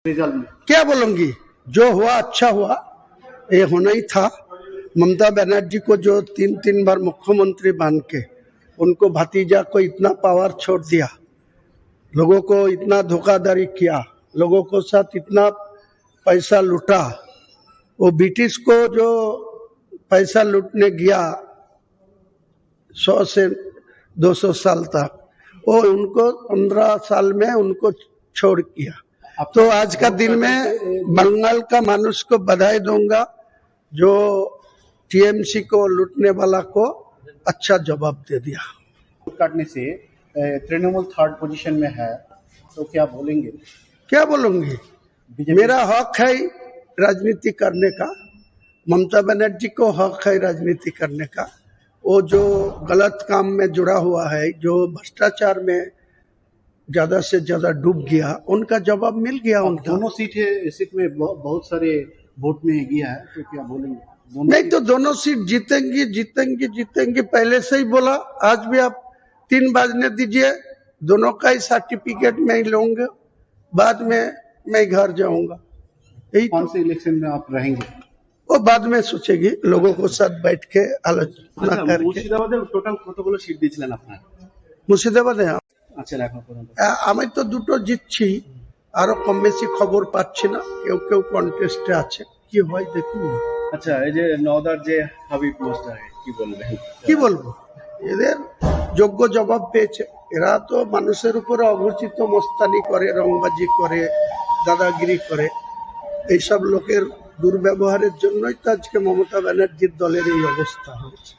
Result में क्या बोलूंगी, जो हुआ अच्छा हुआ, ये होना ही था। ममता बनर्जी को जो तीन बार मुख्यमंत्री बन के उनको भतीजा को इतना पावर छोड़ दिया, लोगों को इतना धोखाधड़ी किया, लोगों को साथ इतना पैसा लूटा, वो ब्रिटिश को जो पैसा लूटने गया 100 से 200 साल तक, वो उनको 15 साल में उनको छोड़ किया। तो आज का दिन में बंगाल का मनुष्य को बधाई दूंगा, जो टीएमसी को लूटने वाला को अच्छा जवाब दे दिया। काटने से तृणमूल 3rd पोजीशन में है, तो क्या बोलेंगे? क्या बोलूंगी, मेरा हक है राजनीति करने का, ममता बनर्जी को हक है राजनीति करने का। वो जो गलत काम में जुड़ा हुआ है, जो भ्रष्टाचार में ज्यादा से ज्यादा डूब गया, उनका जवाब मिल गया। उनका दोनों सीट में बहुत सारे वोट में गया है, तो क्या बोलेंगे? नहीं तो दोनों सीट जीतेंगी जीतेंगी जीतेंगी, पहले से ही बोला। आज भी आप 3 बजने दीजिए, दोनों का ही सर्टिफिकेट मैं ही लूंगा, बाद में मैं घर जाऊंगा। यही कौन से इलेक्शन में आप रहेंगे वो बाद में सोचेगी, लोगों को साथ बैठ के आलोचना करके। মুর্শিদাবাদে টোটাল কতগুলো সিট দিয়েছিলেন আপনারা? মুর্শিদাবাদে আচ্ছা, এখন পর্যন্ত আমি তো দুটো জিতছি, আরো কম বেশি খবর পাচ্ছি না, কেউ কেউ কন্টেস্টে আছে, কি হয় দেখুন না। আচ্ছা, এই যে নওদার যে হাবিব মাস্টার, কি বলবেন? কি বলবো, এদের যোগ্য জবাব পেয়েছে। এরা তো মানুষের উপরে অঘোষিত মস্তানি করে, রংবাজি করে, দাদাগিরি করে। এইসব লোকের দুর্ব্যবহারের জন্যই তো আজকে মমতা ব্যানার্জির দলের এই অবস্থা হয়েছে।